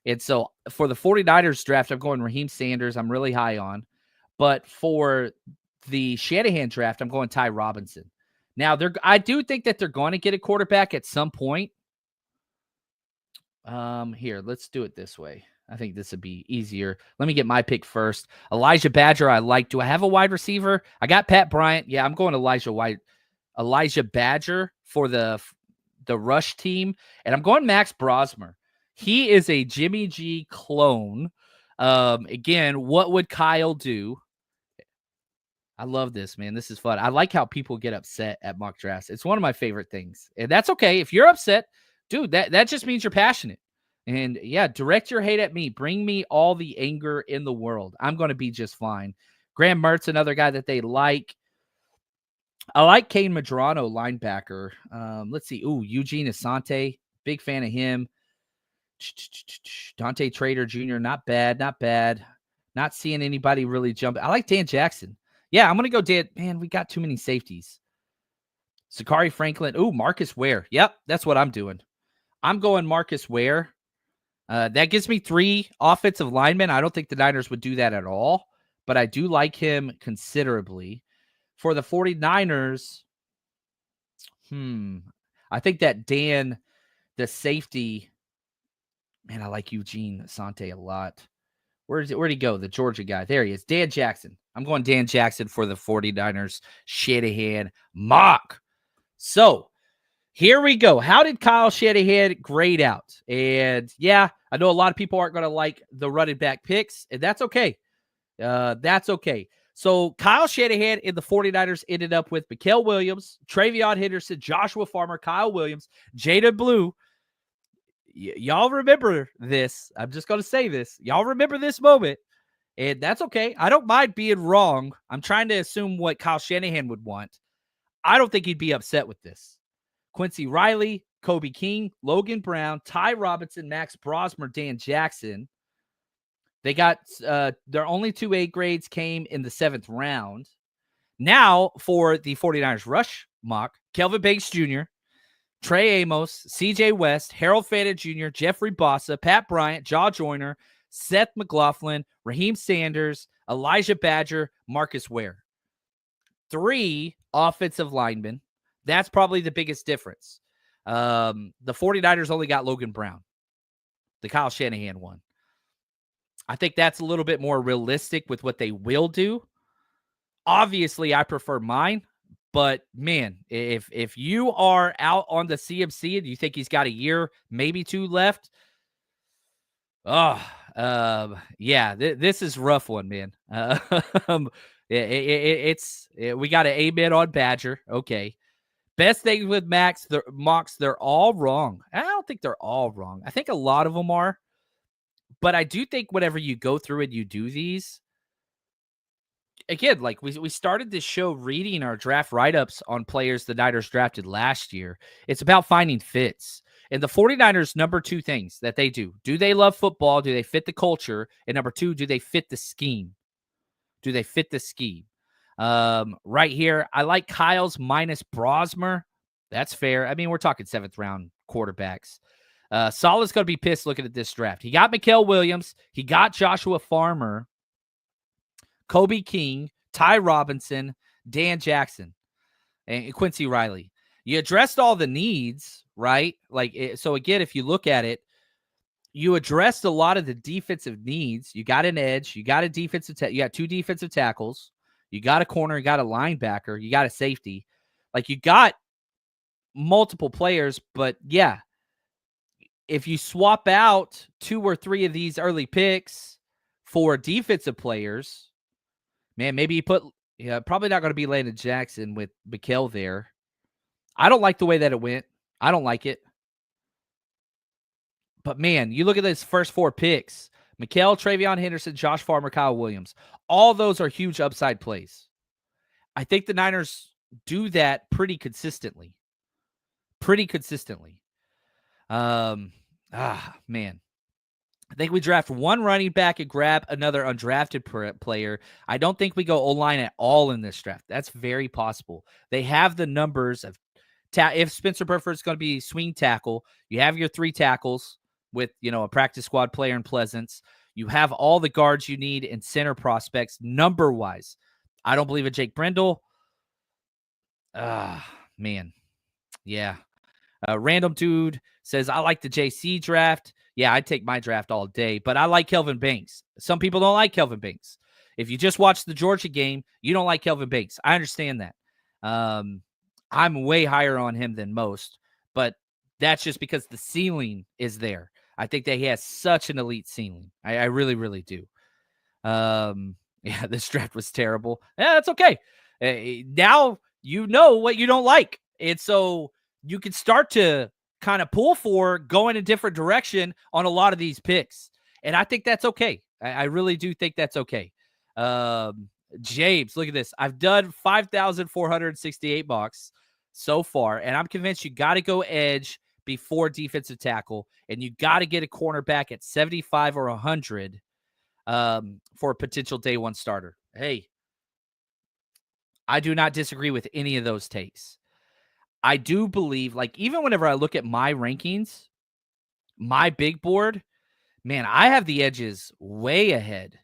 B: And so for the 49ers draft, I'm going Raheem Sanders. I'm really high on. But for the Shanahan draft, I'm going Ty Robinson. Now, I do think that they're going to get a quarterback at some point. Here, let's do it this way. I think this would be easier. Let me get my pick first. Elijah Badger, I like. Do I have a wide receiver? I got Pat Bryant. Yeah, I'm going Elijah Badger for the rush team. And I'm going Max Brosmer. He is a Jimmy G clone. Again, what would Kyle do? I love this, man. This is fun. I like how people get upset at mock drafts. It's one of my favorite things. And that's okay. If you're upset, dude, that just means you're passionate. And yeah, direct your hate at me. Bring me all the anger in the world. I'm going to be just fine. Graham Mertz, another guy that they like. I like Kane Madrano, linebacker. Let's see. Ooh, Eugene Asante. Big fan of him. Dante Trader Jr. Not bad. Not seeing anybody really jump. I like Dan Jackson. Yeah, I'm going to go Dan. Man, we got too many safeties. Sakari Franklin. Ooh, Marcus Ware. Yep, that's what I'm doing. I'm going Marcus Ware. That gives me 3 offensive linemen. I don't think the Niners would do that at all, but I do like him considerably. For the 49ers, I think that Dan, the safety, man, I like Eugene Asante a lot. Where'd he go? The Georgia guy. There he is. Dan Jackson. I'm going Dan Jackson for the 49ers. Shanahan mock. So here we go. How did Kyle Shanahan grade out? And yeah, I know a lot of people aren't going to like the running back picks, and that's okay. That's okay. So Kyle Shanahan in the 49ers ended up with Mikael Williams, Travion Henderson, Joshua Farmer, Kyle Williams, Jaden Blue. Y'all remember this. I'm just going to say this. Y'all remember this moment. And that's okay. I don't mind being wrong. I'm trying to assume what Kyle Shanahan would want. I don't think he'd be upset with this. Quincy Riley, Kobe King, Logan Brown, Ty Robinson, Max Brosmer, Dan Jackson. They got their only 2 A grades came in the 7th round. Now for the 49ers rush mock, Kelvin Banks Jr., Trey Amos, CJ West, Harold Fanta Jr., Jeffrey Bossa, Pat Bryant, Jaw Joyner, Seth McLaughlin, Raheem Sanders, Elijah Badger, Marcus Ware. 3 offensive linemen. That's probably the biggest difference. The 49ers only got Logan Brown, the Kyle Shanahan one. I think that's a little bit more realistic with what they will do. Obviously, I prefer mine. But, man, if you are out on the CMC and you think he's got a year, maybe 2 left, yeah, this is a rough one, man. We got an amen on Badger. Okay. Best thing with mocks, they're all wrong. I don't think they're all wrong. I think a lot of them are. But I do think whenever you go through and you do these, again, like we started this show reading our draft write-ups on players the Niners drafted last year. It's about finding fits. And the 49ers, number 2 things that they do. Do they love football? Do they fit the culture? And number 2, do they fit the scheme? Do they fit the scheme? Right here, I like Kyle's minus Brosmer. That's fair. I mean, we're talking 7th round quarterbacks. Salah's going to be pissed looking at this draft. He got Mikael Williams. He got Joshua Farmer, Kobe King, Ty Robinson, Dan Jackson, and Quincy Riley. You addressed all the needs, right? So again, if you look at it, you addressed a lot of the defensive needs. You got an edge. You got a defensive. You got 2 defensive tackles. You got a corner. You got a linebacker. You got a safety. Like, you got multiple players, but yeah, if you swap out 2 or 3 of these early picks for defensive players, man, maybe you put, probably not going to be Landon Jackson with Mikael there. I don't like the way that it went. I don't like it. But man, you look at this first 4 picks: Mikael, Travion Henderson, Josh Farmer, Kyle Williams. All those are huge upside plays. I think the Niners do that pretty consistently. Man. I think we draft 1 running back and grab another undrafted player. I don't think we go O-line at all in this draft. That's very possible. They have the numbers of if Spencer Burford's going to be swing tackle, you have your 3 tackles with, a practice squad player in Pleasance. You have all the guards you need and center prospects number-wise. I don't believe in Jake Brendel. Man. Yeah. Random dude says, I like the JC draft. Yeah, I'd take my draft all day, but I like Kelvin Banks. Some people don't like Kelvin Banks. If you just watch the Georgia game, you don't like Kelvin Banks. I understand that. I'm way higher on him than most, but that's just because the ceiling is there. I think that he has such an elite ceiling. I really, really do. Yeah, this draft was terrible. Yeah, that's okay. Now you know what you don't like. And so you can start to kind of pull for going a different direction on a lot of these picks. And I think that's okay. I really do think that's okay. James, look at this. I've done 5,468 mocks so far, and I'm convinced you got to go edge before defensive tackle, and you got to get a cornerback at 75 or 100 for a potential day 1 starter. Hey, I do not disagree with any of those takes. I do believe, like, even whenever I look at my rankings, my big board, man, I have the edges way ahead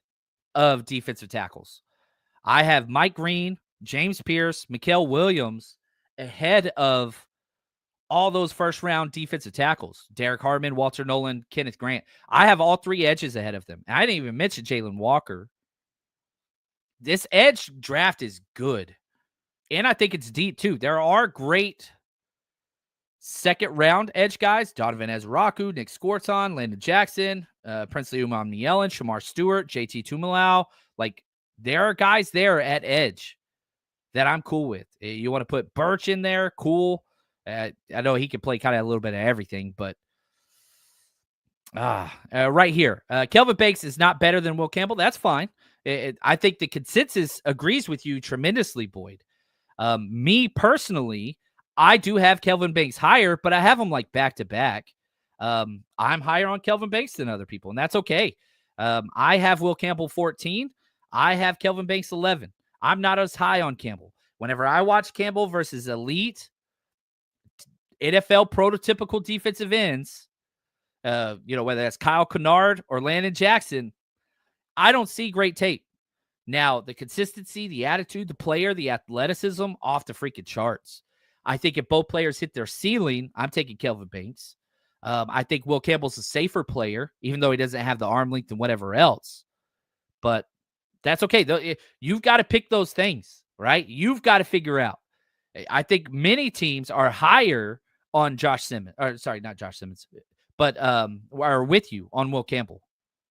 B: of defensive tackles. I have Mike Green, James Pierce, Mikael Williams ahead of all those first-round defensive tackles. Derek Harmon, Walter Nolan, Kenneth Grant. I have all 3 edges ahead of them. And I didn't even mention Jalen Walker. This edge draft is good. And I think it's deep, too. There are great second-round edge guys. Donovan Ezraku, Nick Scorton, Landon Jackson, Princely Umam-Nielen, Shamar Stewart, JT Tumalau. Like, there are guys there at edge that I'm cool with. You want to put Birch in there? Cool. I know he can play kind of a little bit of everything, but right here, Kelvin Banks is not better than Will Campbell. That's fine. I think the consensus agrees with you tremendously, Boyd. Me personally, I do have Kelvin Banks higher, but I have him like back to back. I'm higher on Kelvin Banks than other people, and that's okay. I have Will Campbell 14. I have Kelvin Banks 11. I'm not as high on Campbell. Whenever I watch Campbell versus elite NFL prototypical defensive ends, whether that's Kyle Kennard or Landon Jackson, I don't see great tape. Now, the consistency, the attitude, the player, the athleticism, off the freaking charts. I think if both players hit their ceiling, I'm taking Kelvin Banks. I think Will Campbell's a safer player, even though he doesn't have the arm length and whatever else. But that's okay. You've got to pick those things, right? You've got to figure out. I think many teams are higher on Josh Simmons. Or sorry, not Josh Simmons, but are with you on Will Campbell.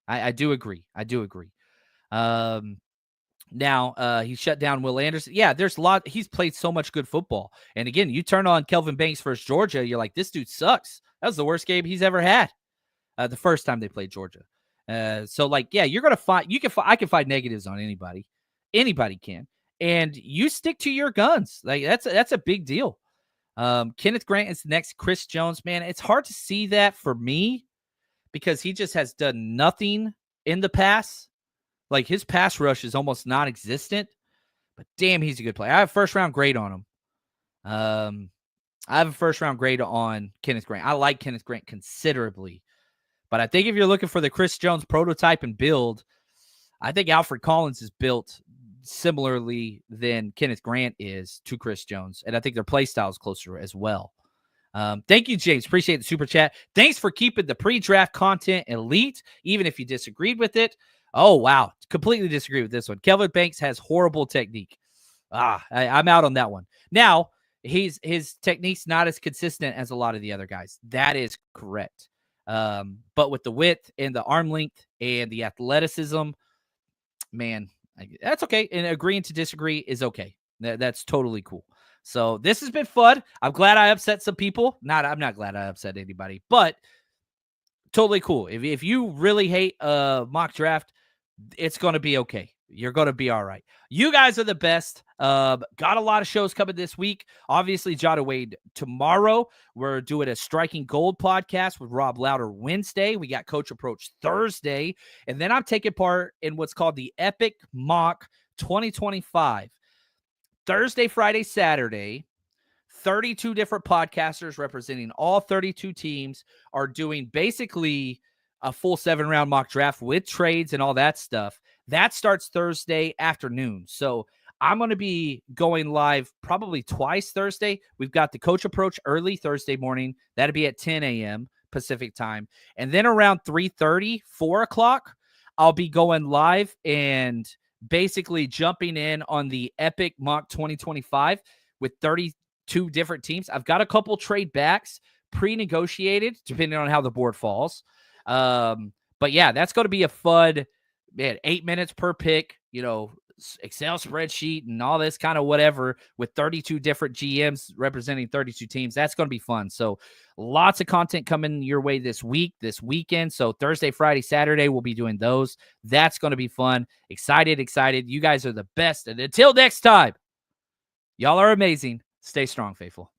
B: I do agree. Now, he shut down Will Anderson. Yeah, there's a lot. He's played so much good football. And again, you turn on Kelvin Banks versus Georgia, you're like, this dude sucks. That was the worst game he's ever had the first time they played Georgia. So, like, yeah, you're going to find – I can find negatives on anybody. Anybody can. And you stick to your guns. Like that's a big deal. Kenneth Grant is the next Chris Jones. Man, it's hard to see that for me because he just has done nothing in the pass. Like his pass rush is almost non-existent. But damn, he's a good player. I have a first-round grade on him. I have a first-round grade on Kenneth Grant. I like Kenneth Grant considerably. But I think if you're looking for the Chris Jones prototype and build, I think Alfred Collins is built similarly than Kenneth Grant is to Chris Jones. And I think their play style is closer as well. Thank you, James. Appreciate the super chat. Thanks for keeping the pre-draft content elite, even if you disagreed with it. Oh, wow. Completely disagree with this one. Kelvin Banks has horrible technique. I'm out on that one. Now, his technique's not as consistent as a lot of the other guys. That is correct. But with the width and the arm length and the athleticism, man, that's okay. And agreeing to disagree is okay. That's totally cool. So this has been fun. I'm glad I upset some people. I'm not glad I upset anybody, but totally cool. If you really hate mock draft, it's going to be okay. You're going to be all right. You guys are the best. Got a lot of shows coming this week. Obviously, Jada Wade tomorrow. We're doing a Striking Gold podcast with Rob Louder Wednesday. We got Coach Approach Thursday. And then I'm taking part in what's called the Epic Mock 2025. Thursday, Friday, Saturday. 32 different podcasters representing all 32 teams are doing basically a full 7-round mock draft with trades and all that stuff. That starts Thursday afternoon. So I'm going to be going live probably twice Thursday. We've got the Coach Approach early Thursday morning. That'll be at 10 a.m. Pacific time. And then around 3:30, 4 o'clock, I'll be going live and basically jumping in on the Epic Mock 2025 with 32 different teams. I've got a couple trade backs pre-negotiated, depending on how the board falls. But yeah, that's going to be a fun, man, 8 minutes per pick, Excel spreadsheet and all this kind of whatever with 32 different GMs representing 32 teams. That's going to be fun. So lots of content coming your way this weekend. So Thursday, Friday, Saturday, we'll be doing those. That's going to be fun. Excited. You guys are the best. And until next time, y'all are amazing. Stay strong, faithful.